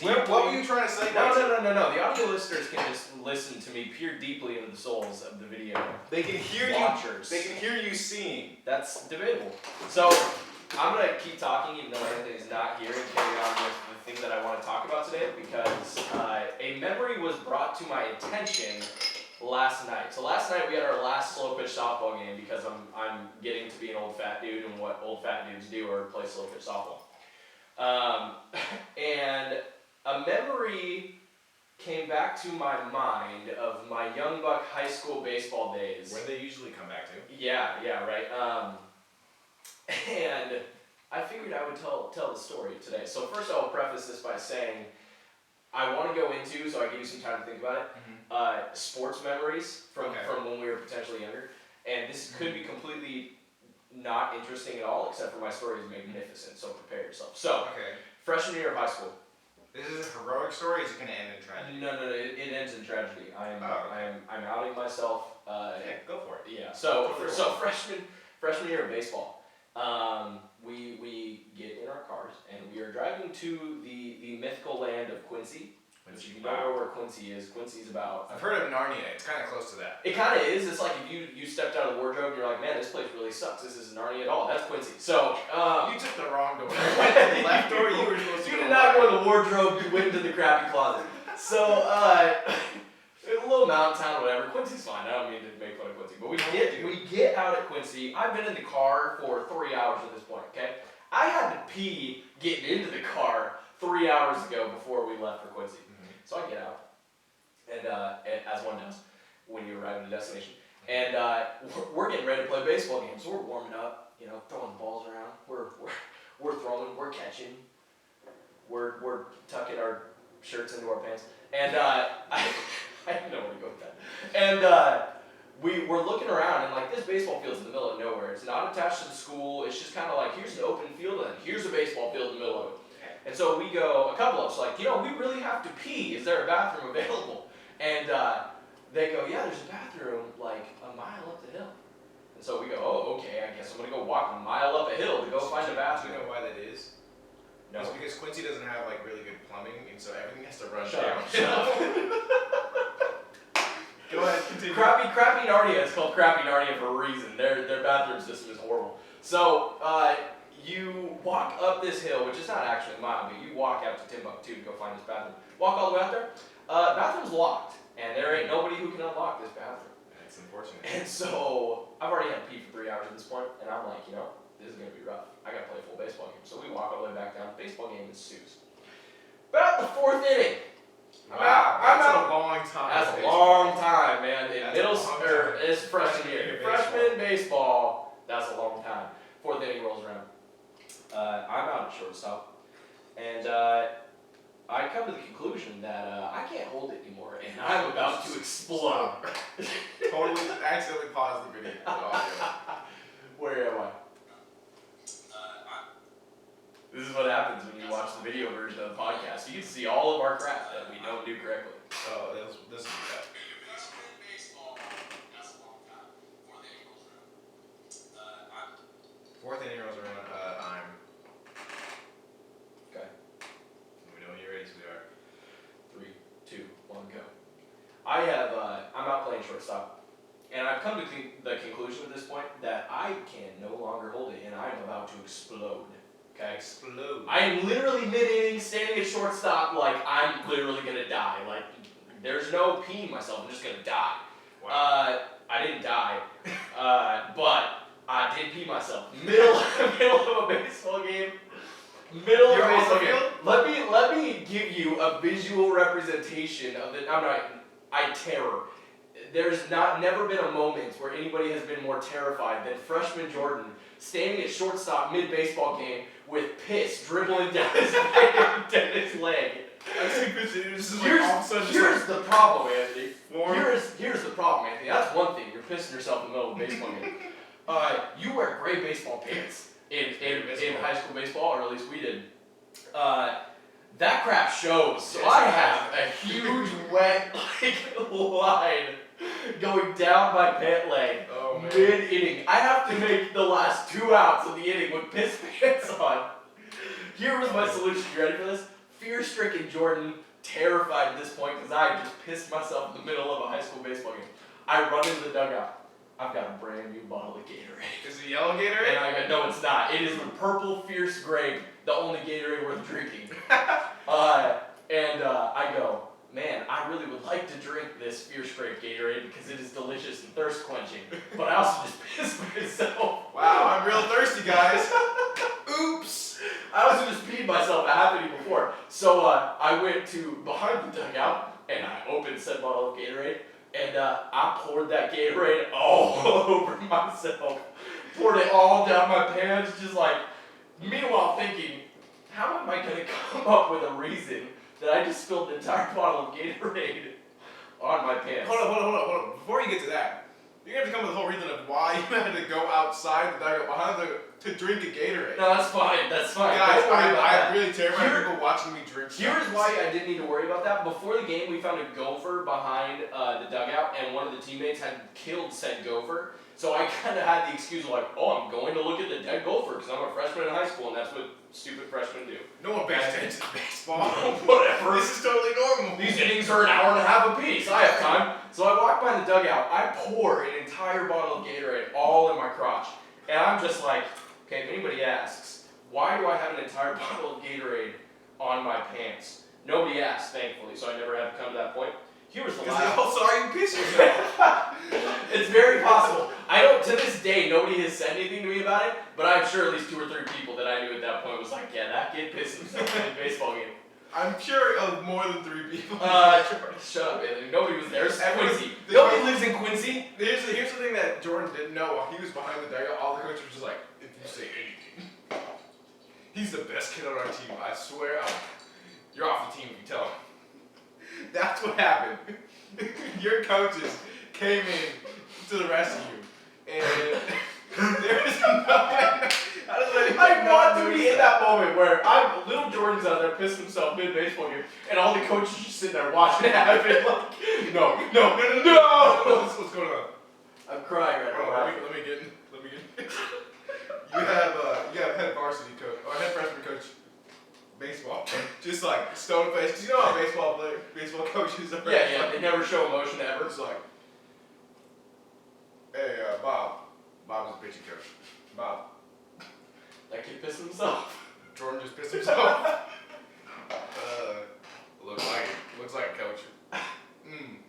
What were you trying to say? No. The audio listeners can just listen to me peer deeply into the souls of the video. They can hear watchers. They can hear you singing. That's debatable. So I'm gonna keep talking, even though Anthony's not here, and carry on with the thing that I want to talk about today, because a memory was brought to my attention last night. So last night we had our last slow pitch softball game because I'm getting to be an old fat dude, and what old fat dudes do are play slow pitch softball. And a memory came back to my mind of my young buck high school baseball days. Where they usually come back to. Yeah, right. And I figured I would tell the story today. So first I will preface this by saying I want to go into, so I give you some time to think about it, sports memories from when we were potentially younger. And this could be completely not interesting at all, except for my story is magnificent, so prepare yourself. So, freshman year of high school. Is this a heroic story, or is it going to end in tragedy? No, it ends in tragedy. I'm outing myself. Yeah, go for it. Yeah, so freshman year of baseball, we get in our cars, and we are driving to the mythical land of Quincy. If you don't know where Quincy is about... I've heard of Narnia. It's kind of close to that. It kind of is. It's like if you stepped out of the wardrobe and you're like, man, this place really sucks. This isn't Narnia at all. That's Quincy. So... you took the wrong door. The left door, you were supposed to go. You did not go in the wardrobe. You went into the crappy closet. So, a little mountain town, whatever. Quincy's fine. I don't mean to make fun of Quincy. But we get out at Quincy. I've been in the car for 3 hours at this point, okay? I had to pee getting into the car 3 hours ago before we left for Quincy. So I get out, and as one does when you arrive at a destination, and we're getting ready to play baseball games. So we're warming up, throwing the balls around. We're throwing, we're catching, we're tucking our shirts into our pants, and I don't know where to go with that. And we're looking around, and like this baseball field's in the middle of nowhere. It's not attached to the school. It's just kind of like here's an open field, and here's a baseball field in the middle of it. And so we go, a couple of us, like, we really have to pee. Is there a bathroom available? And they go, yeah, there's a bathroom like a mile up the hill. And so we go, oh, okay, I guess I'm going to go walk a mile up a hill to go find a bathroom. Do you know why that is? No. It's because Quincy doesn't have like really good plumbing, and so everything has to run Shut down. up. Go ahead, continue. Crappy Narnia is called Crappy Narnia for a reason. Their bathroom system is horrible. So, you walk up this hill, which is not actually a mile, but you walk out to Timbuktu to go find this bathroom. Walk all the way out there. Bathroom's locked, and there ain't nobody who can unlock this bathroom. That's unfortunate. And so I've already had to pee for 3 hours at this point, and I'm like, this is gonna be rough. I gotta play a full baseball game. So we walk all the way back down. Baseball game ensues. About the 4th inning. Wow, that's a long time. That's a long time, man. It's freshman year. Freshman baseball. That's a long time. 4th inning rolls around. I'm out at shortstop, and I come to the conclusion that I can't hold it anymore, and I'm about to explode. Totally accidentally paused the video. Where am I? This is what happens when you watch the video version of the podcast. You get to see all of our crap that we don't do correctly. Oh, this is bad. Fourth inning rolls around. Okay. Let me know when you're ready, sweetheart. 3, 2, 1, go. I'm out playing shortstop, and I've come to the conclusion at this point that I can no longer hold it, and I'm about to explode. Okay? Explode. I am literally mid-inning, standing at shortstop, like I'm literally gonna die. Like there's no peeing myself. I'm just gonna die. Wow. I didn't die, but I did pee myself. Middle of a baseball game. Middle of a baseball game. Let me give you a visual representation of the. I terror. There's never been a moment where anybody has been more terrified than freshman Jordan standing at shortstop mid-baseball game with piss dribbling down his leg. Here's the problem, Anthony. Here's the problem, Anthony. That's one thing. You're pissing yourself in the middle of a baseball game. You wear gray baseball pants in high school baseball, or at least we did. That crap shows. So I have a huge wet line going down my pant leg mid-inning. I have to make the last 2 outs of the inning with piss pants on. Here was my solution. You ready for this? Fear-stricken Jordan, terrified at this point because I had just pissed myself in the middle of a high school baseball game. I run into the dugout. I've got a brand new bottle of Gatorade. Is it yellow Gatorade? And I go, no, it's not. It is the purple Fierce Grape, the only Gatorade worth drinking. I go, man, I really would like to drink this Fierce Grape Gatorade because it is delicious and thirst quenching. But I also just pissed myself. Wow, I'm real thirsty, guys. Oops. I also just peed myself a half inning before. So I went to behind the dugout and I opened said bottle of Gatorade. And I poured that Gatorade all over myself. Poured it all down my pants, just like, meanwhile thinking, how am I going to come up with a reason that I just spilled an entire bottle of Gatorade on my pants? Hold on. Before you get to that, you're going to have to come up with the whole reason of why you had to go outside the dugout behind to drink a Gatorade. No, that's fine. That's fine. Guys, Don't worry about that. I'm really terrified of people watching me drink stuff. Here's why I didn't need to worry about that. Before the game, we found a gopher behind the dugout, and one of the teammates had killed said gopher. So I kind of had the excuse of like, oh, I'm going to look at the dead gopher because I'm a freshman in high school, and that's what stupid freshmen do. No one pays attention to baseball. Whatever. This is totally normal. These innings are an hour and a half apiece. I have time. So I walk by the dugout. I pour an entire bottle of Gatorade all in my crotch. And I'm just like, okay, if anybody asks, why do I have an entire bottle of Gatorade on my pants? Nobody asked, thankfully, so I never had to come to that point. Here was the Because last. they all saw you piss yourself. It's very possible. I don't, to this day, nobody has said anything to me about it, but I'm sure at least 2 or 3 people that I knew at that point was like, yeah, that kid pissed himself in a baseball game. I'm sure of more than 3 people. Shut up, man. Nobody was there. It's Quincy. Nobody lives in Quincy. Here's the thing that Jordan didn't know. While he was behind the dugout, all the coaches were just like, if you say anything, he's the best kid on our team. I swear. You're off the team if you tell him. That's what happened. Your coaches came in to the rescue, and there is no. I want to be in that moment where little Jordan's out there pissing himself mid baseball game, and all the coaches are just sitting there watching it happen. Like, no. What's going on? I'm crying right now. Let me get. You have head varsity coach or head freshman coach, baseball, just like stone face. 'Cause you know how baseball coaches are. Yeah. They never show emotion ever. It's like, hey, Bob is a pitching coach. Bob. That kid pissed himself. Jordan just pissed himself. Looks like a coach.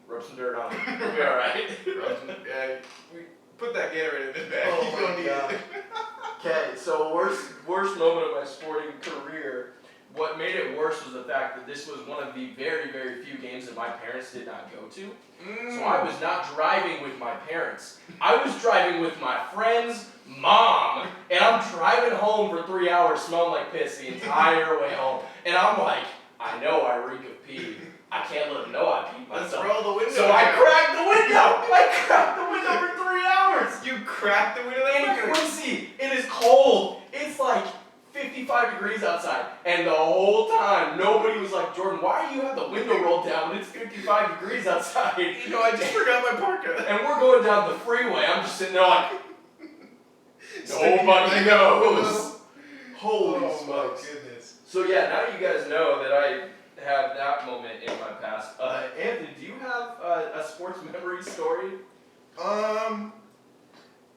Rub some dirt on it. We'll be alright. Yeah, we put that Gatorade in his bag. Oh He's my gonna need God. it. Okay, so worst moment of my sporting career. What made it worse was the fact that this was one of the very, very few games that my parents did not go to. So I was not driving with my parents. I was driving with my friend's mom. And I'm driving home for 3 hours smelling like piss the entire way home. And I'm like, I know I reek of pee. I can't let them know I peed Let's myself. roll the window. So I cracked the window. I cracked the window for 3 hours. You cracked the window. In Quincy, it is cold. It's like 55 degrees outside, and the whole time nobody was like, Jordan, why do you have the window rolled down when it's 55 degrees outside? You know, I just forgot my parka. And we're going down the freeway. I'm just sitting there like, nobody knows. Holy smokes. My goodness. So yeah, now you guys know that I have that moment in my past. Anthony, do you have a sports memory story? I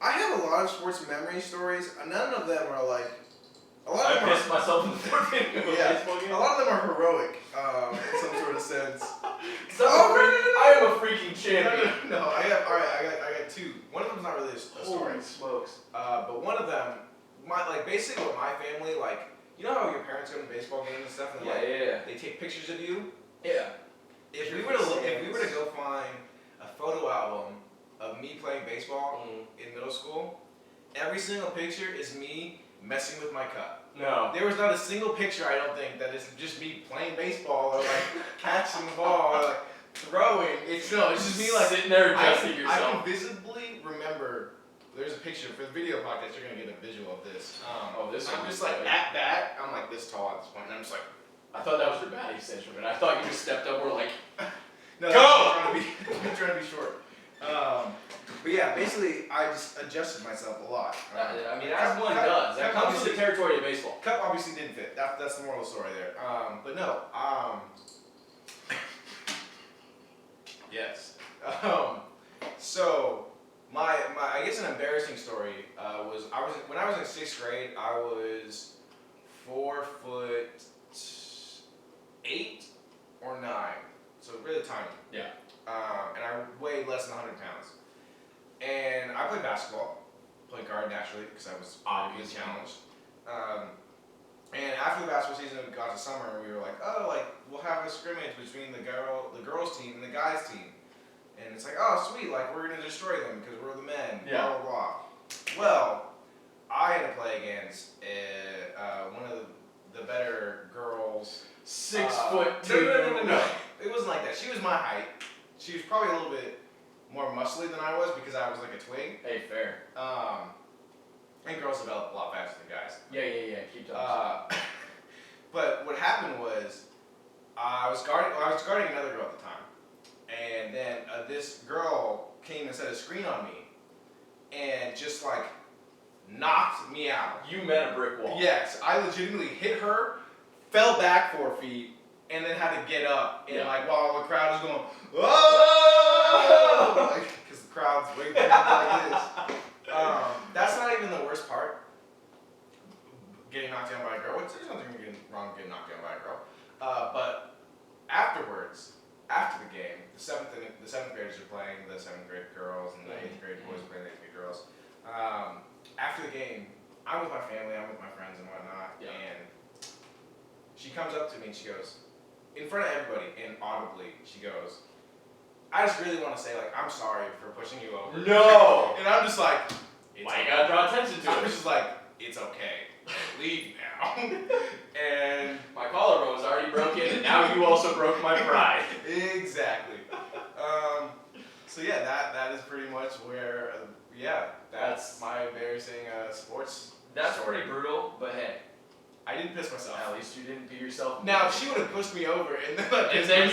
have a lot of sports memory stories. None of them are like. I pissed myself in the fourth inning of a baseball game. A lot of them are heroic, in some sort of sense. I am a freaking champion. No, I got 2. One of them's not really a story. Holy smokes. But one of them, basically with my family, you know how your parents go to baseball games and stuff, and they take pictures of you. Yeah. If we were to go find a photo album of me playing baseball in middle school, every single picture is me messing with my cup. No. There was not a single picture, I don't think, that is just me playing baseball or catching the ball or throwing. It's just me sitting there adjusting yourself. I can visibly remember. There's a picture for the video podcast. You're gonna get a visual of this. This I'm one just is like good. at bat. I'm like this tall at this point, and I'm just like. I thought that was your batting stance for a minute. I thought you just stepped up. We're like, No, go! I'm trying to be short. But yeah, basically, I just adjusted myself a lot. I mean, as one does. That comes with the territory of baseball. Cup obviously didn't fit. That's the moral of the story there. But no. Yes. So my I guess an embarrassing story was when I was in 6th grade. I was 4'8" or 9, so really tiny. Yeah. And I weighed less than 100 pounds. And I played basketball, played guard naturally because I was obviously challenged. And after the basketball season, we got to summer, and we were like, oh, like we'll have a scrimmage between the girls team and the guys team. And it's like, oh, sweet, like we're gonna destroy them because we're the men. Yeah. Blah blah blah. Well, I had to play against one of the better girls. 6'2". No. It wasn't like that. She was my height. She was probably a little bit more muscly than I was because I was like a twig. Hey, fair. And girls develop a lot faster than guys. Yeah. Keep talking. But what happened was, I was guarding another girl at the time, and then this girl came and set a screen on me, and just like knocked me out. You met a brick wall. Yes, I legitimately hit her, fell back 4 feet, and then had to get up, and like while the crowd is going, whoa, like because the crowd's way big like this. That's not even the worst part. Getting knocked down by a girl. There's nothing wrong with getting knocked down by a girl. But afterwards, after the game, the seventh graders are playing the 7th grade girls, and the 8th grade boys are playing the 8th grade girls. After the game, I'm with my family, I'm with my friends and whatnot, and she comes up to me and she goes, in front of everybody, and audibly, she goes, I just really want to say, like, I'm sorry for pushing you over. No! And I'm just like, why you gotta draw attention to I it? was just like, it's okay. Leave now. And my collarbone was already broken, and now you also broke my pride. Exactly. So yeah, that is pretty much where, that's my embarrassing sports. That's story. pretty brutal, but hey, I didn't piss myself. at least you didn't pee yourself. Now, if she would have pushed me over and then I And then